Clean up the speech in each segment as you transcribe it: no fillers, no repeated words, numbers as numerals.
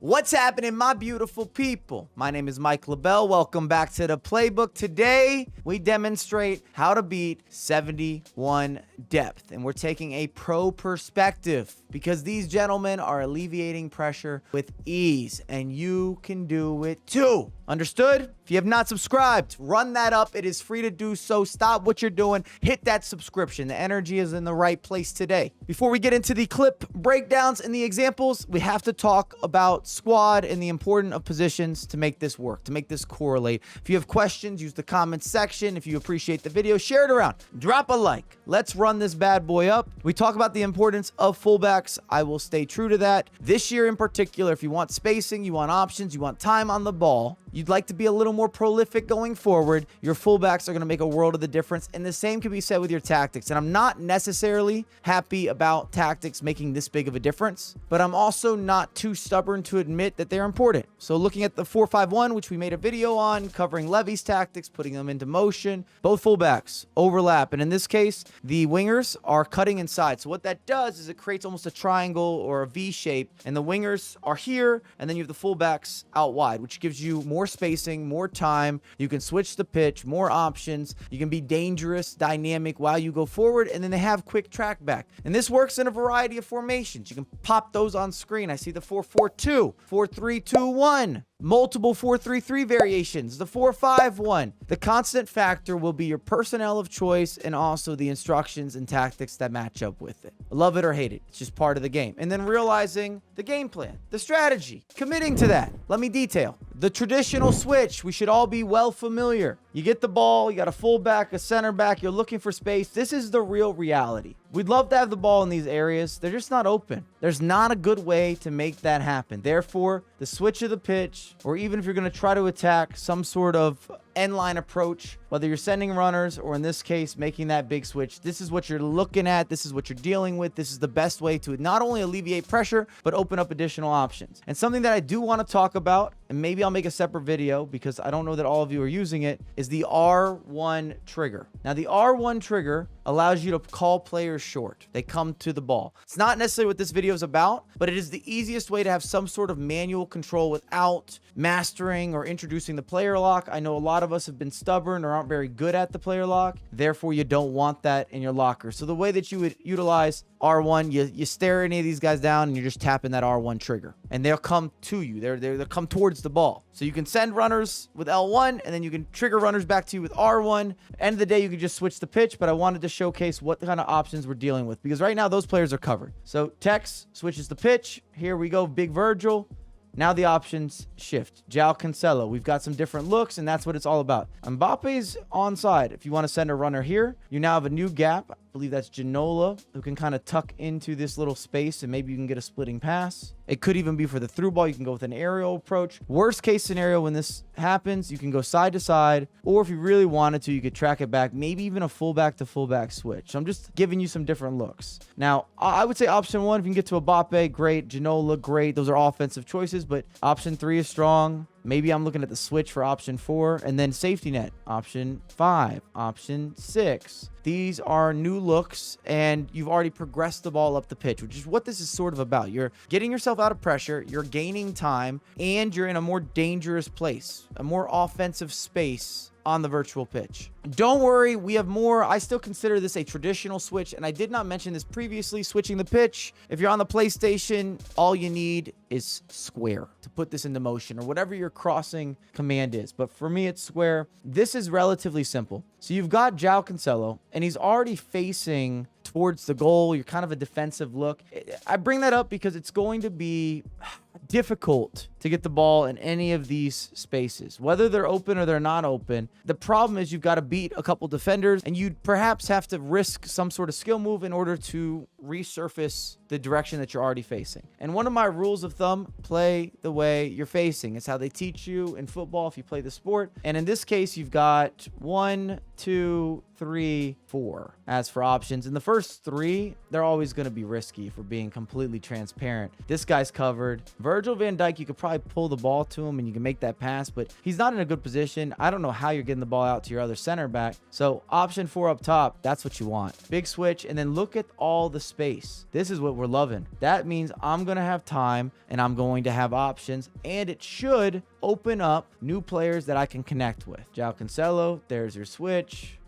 What's happening, my beautiful people? My name is Mike LaBelle. Welcome back to the playbook. Today, we demonstrate how to beat 71 depth. And we're taking a pro perspective because these gentlemen are alleviating pressure with ease. And you can do it too. Understood? If you have not subscribed, run that up. It is free to do so. Stop what you're doing. Hit that subscription. The energy is in the right place today. Before we get into the clip breakdowns and the examples, we have to talk about squad and the importance of positions to make this work, to make this correlate. If you have questions, use the comments section. If you appreciate the video, share it around. Drop a like. Let's run this bad boy up. We talk about the importance of fullbacks. I will stay true to that. This year in particular, if you want spacing, you want options, you want time on the ball, you'd like to be a little more prolific going forward, your fullbacks are going to make a world of the difference. And the same can be said with your tactics. And I'm not necessarily happy about tactics making this big of a difference, but I'm also not too stubborn to admit that they're important. So looking at the 4-5-1, which we made a video on, covering Levy's tactics, putting them into motion, both fullbacks overlap. And in this case, the wingers are cutting inside. So what that does is it creates almost a triangle or a V shape, and the wingers are here, and then you have the fullbacks out wide, which gives you more spacing, more time. You can switch the pitch, more options. You can be dangerous, dynamic while you go forward, and then they have quick track back. And this works in a variety of formations. You can pop those on screen. I see the 4-4-2, 4-3-2-1. Multiple 4-3-3 variations, the 4-5-1. The constant factor will be your personnel of choice and also the instructions and tactics that match up with it. Love it or hate it, it's just part of the game. And then realizing the game plan, the strategy, committing to that. Let me detail. The traditional switch, we should all be well familiar. You get the ball, you got a fullback, a center back, you're looking for space. This is the real reality. We'd love to have the ball in these areas. They're just not open. There's not a good way to make that happen. Therefore, the switch of the pitch, or even if you're going to try to attack some sort of end line approach, whether you're sending runners or in this case, making that big switch, this is what you're looking at. This is what you're dealing with. This is the best way to not only alleviate pressure, but open up additional options. And something that I do want to talk about, and maybe I'll make a separate video because I don't know that all of you are using it, is the R1 trigger. Now, the R1 trigger allows you to call players short. They come to the ball. It's not necessarily what this video is about, but it is the easiest way to have some sort of manual control without mastering or introducing the player lock. I know a lot of us have been stubborn or aren't very good at the player lock. Therefore, you don't want that in your locker. So the way that you would utilize R1, you stare any of these guys down and you're just tapping that R1 trigger and they'll come to you. They'll come towards the ball. So you can send runners with L1 and then you can trigger runners back to you with R1. End of the day, you can just switch the pitch, but I wanted to showcase what kind of options we're dealing with because right now those players are covered. So Tex switches the pitch. Here we go, Big Virgil. Now the options shift. João Cancelo. We've got some different looks, and that's what it's all about. Mbappe's onside. If you want to send a runner here, you now have a new gap. I believe that's Ginola, who can kind of tuck into this little space, and maybe you can get a splitting pass. It could even be for the through ball. You can go with an aerial approach. Worst case scenario, when this happens, you can go side to side, or if you really wanted to, you could track it back, maybe even a fullback to fullback switch. So I'm just giving you some different looks. Now, I would say option 1, if you can get to Mbappe, great. Ginola, great. Those are offensive choices, but option 3 is strong. Maybe I'm looking at the switch for option 4 and then safety net, option 5, option 6. These are new looks and you've already progressed the ball up the pitch, which is what this is sort of about. You're getting yourself out of pressure, you're gaining time, and you're in a more dangerous place, a more offensive space on the virtual pitch. Don't worry, we have more. I still consider this a traditional switch, and I did not mention this previously, switching the pitch. If you're on the PlayStation, all you need is square to put this into motion, or whatever your crossing command is. But for me, it's square. This is relatively simple. So you've got João Cancelo, and he's already facing towards the goal. You're kind of a defensive look. I bring that up because it's going to be difficult to get the ball in any of these spaces, whether they're open or they're not open. The problem is you've got to beat a couple defenders, and you'd perhaps have to risk some sort of skill move in order to resurface the direction that you're already facing. And one of my rules of thumb, play the way you're facing. It's how they teach you in football if you play the sport. And in this case, you've got 1, 2, 3, 4 as for options. And the first 3, they're always going to be risky, for being completely transparent. This guy's covered. Virgil van Dijk, you could probably pull the ball to him and you can make that pass, but he's not in a good position. I don't know how you're getting the ball out to your other center back. So option 4 up top, that's what you want. Big switch, and then look at all the space. This is what we're loving. That means I'm going to have time and I'm going to have options, and it should open up new players that I can connect with. João Cancelo, there's your switch.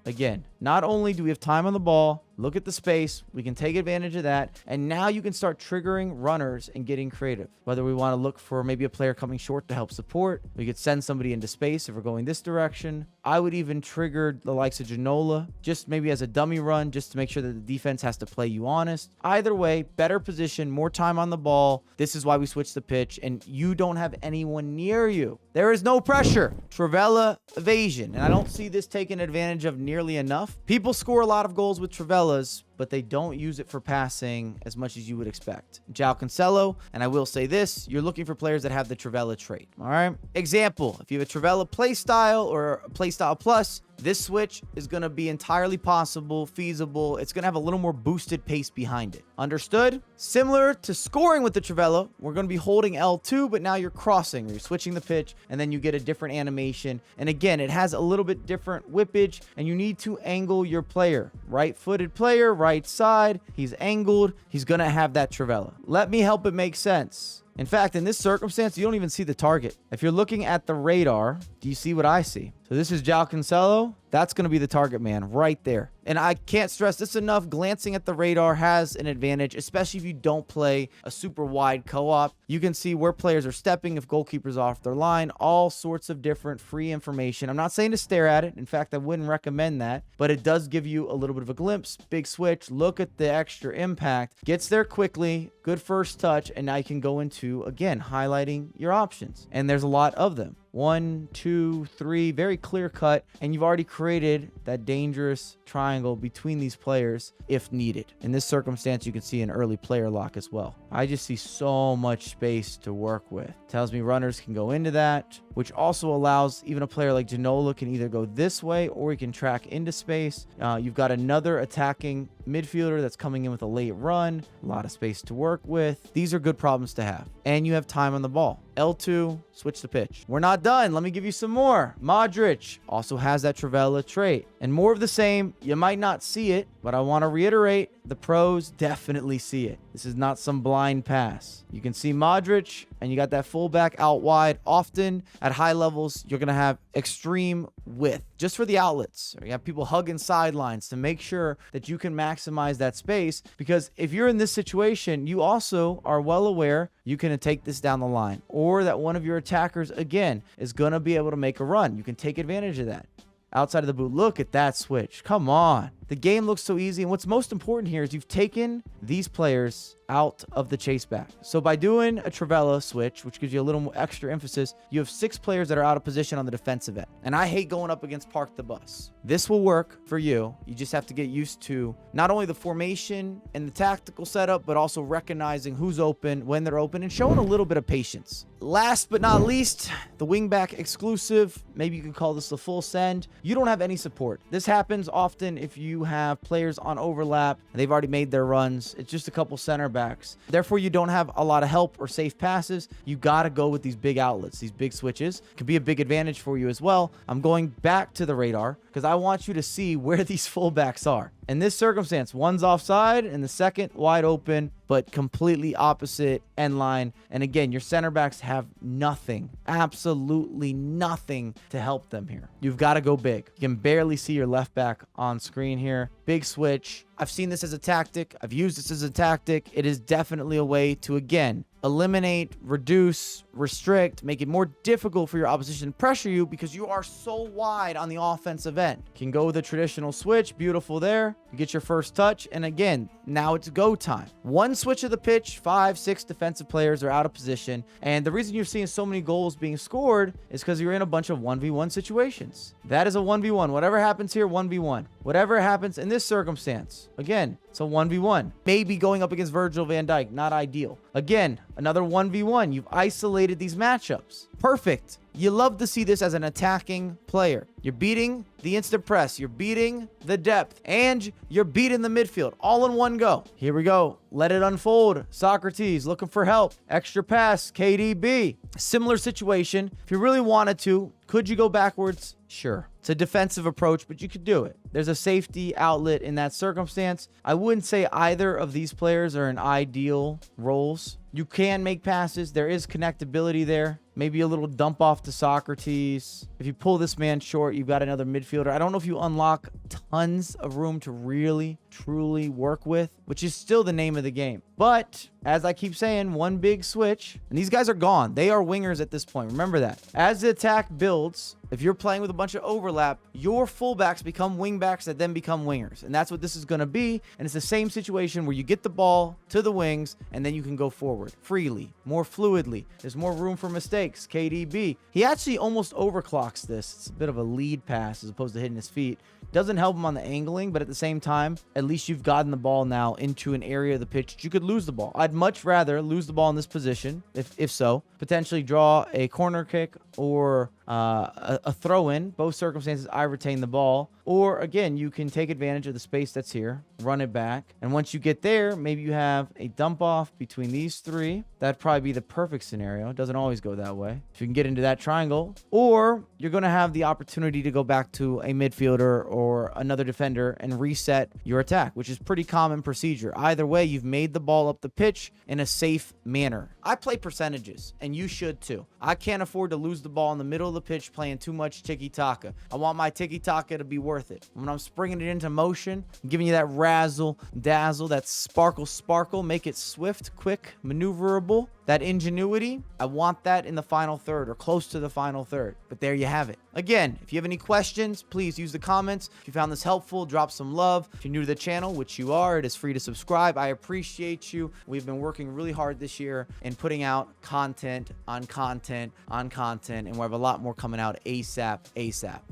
Again, not only do we have time on the ball, look at the space, we can take advantage of that, and now you can start triggering runners and getting creative. Whether we want to look for maybe a player coming short to help support, we could send somebody into space if we're going this direction. I would even trigger the likes of Ginola, just maybe as a dummy run, just to make sure that the defense has to play you honest. Either way, better position, more time on the ball. This is why we switch the pitch, and you don't have anyone near you. There is no pressure. Trivela evasion, and I don't see this taken advantage of nearly enough. People score a lot of goals with Trivelas, but they don't use it for passing as much as you would expect. João Cancelo, and I will say this, you're looking for players that have the Trivela trait, all right? Example, if you have a Trivela playstyle or a playstyle plus, this switch is going to be entirely possible, feasible. It's going to have a little more boosted pace behind it. Understood? Similar to scoring with the Trivela, we're going to be holding L2, but now you're crossing. You're switching the pitch, and then you get a different animation. And again, it has a little bit different whippage, and you need to angle your player. Right-footed player, right side. He's angled. He's going to have that Trivela. Let me help it make sense. In fact, in this circumstance, you don't even see the target. If you're looking at the radar, do you see what I see? So this is João Cancelo. That's going to be the target man right there. And I can't stress this enough. Glancing at the radar has an advantage, especially if you don't play a super wide co-op. You can see where players are stepping, if goalkeepers off their line, all sorts of different free information. I'm not saying to stare at it. In fact, I wouldn't recommend that, but it does give you a little bit of a glimpse. Big switch. Look at the extra impact. Gets there quickly. Good first touch. And now you can go into, again, highlighting your options. And there's a lot of them. 1, 2, 3, very clear cut, and you've already created that dangerous triangle between these players if needed. In this circumstance, you can see an early player lock as well. I just see so much space to work with. Tells me runners can go into that, which also allows even a player like Ginola can either go this way or he can track into space. You've got another attacking midfielder that's coming in with a late run, a lot of space to work with. These are good problems to have, and you have time on the ball. L2, switch the pitch. We're not done. Let me give you some more. Modric also has that Trivela trait, and more of the same. You might not see it, but I want to reiterate, the pros definitely see it. This is not some blind pass. You can see Modric, and you got that fullback out wide. Often at high levels, you're going to have extreme width just for the outlets. Or you have people hugging sidelines to make sure that you can maximize that space, because if you're in this situation, you also are well aware you can take this down the line, or that one of your attackers, again, is going to be able to make a run. You can take advantage of that. Outside of the boot, look at that switch. Come on. The game looks so easy. And what's most important here is you've taken these players out of the chase back. So by doing a Trivela switch, which gives you a little more extra emphasis, you have 6 players that are out of position on the defensive end. And I hate going up against Park the Bus. This will work for you. You just have to get used to not only the formation and the tactical setup, but also recognizing who's open, when they're open, and showing a little bit of patience. Last but not least, the wingback exclusive. Maybe you could call this the full send. You don't have any support. This happens often if you have players on overlap and they've already made their runs. It's just a couple center backs. Therefore, you don't have a lot of help or safe passes. You got to go with these big outlets, these big switches. Can be a big advantage for you as well. I'm going back to the radar because I want you to see where these fullbacks are. In this circumstance, one's offside and the second wide open, but completely opposite end line. And again, your center backs have nothing, absolutely nothing to help them here. You've got to go big. You can barely see your left back on screen here. Big switch. I've seen this as a tactic. I've used this as a tactic. It is definitely a way to, again, eliminate, reduce, restrict, make it more difficult for your opposition to pressure you because you are so wide on the offensive end. Can go with a traditional switch. Beautiful there. You get your first touch. And again, now it's go time. One switch of the pitch, 5, 6 defensive players are out of position. And the reason you're seeing so many goals being scored is because you're in a bunch of 1v1 situations. That is a 1v1. Whatever happens here, 1v1. Whatever happens in this circumstance, again, it's a 1v1. Maybe going up against Virgil van Dijk, not ideal. Again, another 1v1. You've isolated these matchups. Perfect. You love to see this as an attacking player. You're beating the instant press, you're beating the depth, and you're beating the midfield all in one go. Here we go. Let it unfold. Socrates looking for help. Extra pass, KDB. Similar situation. If you really wanted to, could you go backwards? Sure. It's a defensive approach, but you could do it. There's a safety outlet in that circumstance. I wouldn't say either of these players are in ideal roles. You can make passes. There is connectability there. Maybe a little dump off to Socrates. If you pull this man short, you've got another midfielder. I don't know if you unlock tons of room to really, truly work with, which is still the name of the game. But as I keep saying, one big switch, and these guys are gone. They are wingers at this point. Remember that. As the attack builds, if you're playing with a bunch of overlap, your fullbacks become wingbacks that then become wingers. And that's what this is going to be. And it's the same situation where you get the ball to the wings and then you can go forward freely, more fluidly. There's more room for mistakes. KDB, he actually almost overclocks this. It's a bit of a lead pass as opposed to hitting his feet. Doesn't help him on the angling, but at the same time, at least you've gotten the ball now into an area of the pitch that you could lose the ball. I'd much rather lose the ball in this position, if so, potentially draw a corner kick or a throw-in. Both circumstances, I retain the ball. Or, again, you can take advantage of the space that's here, run it back. And once you get there, maybe you have a dump-off between these three. That'd probably be the perfect scenario. It doesn't always go that way. If you can get into that triangle. Or you're going to have the opportunity to go back to a midfielder or another defender and reset your attack, which is pretty common procedure. Either way, you've made the ball up the pitch in a safe manner. I play percentages, and you should too. I can't afford to lose the ball in the middle of the pitch playing too much tiki-taka. I want my tiki-taka to be worth it. When I'm springing it into motion, giving you that razzle dazzle, that sparkle, make it swift, quick, maneuverable, that ingenuity, I want that in the final third or close to the final third. But there you have it. Again, if you have any questions, please use the comments. If you found this helpful, drop some love. If you're new to the channel, which you are, it is free to subscribe. I appreciate you. We've been working really hard this year and putting out content on content on content, and we have a lot more coming out ASAP.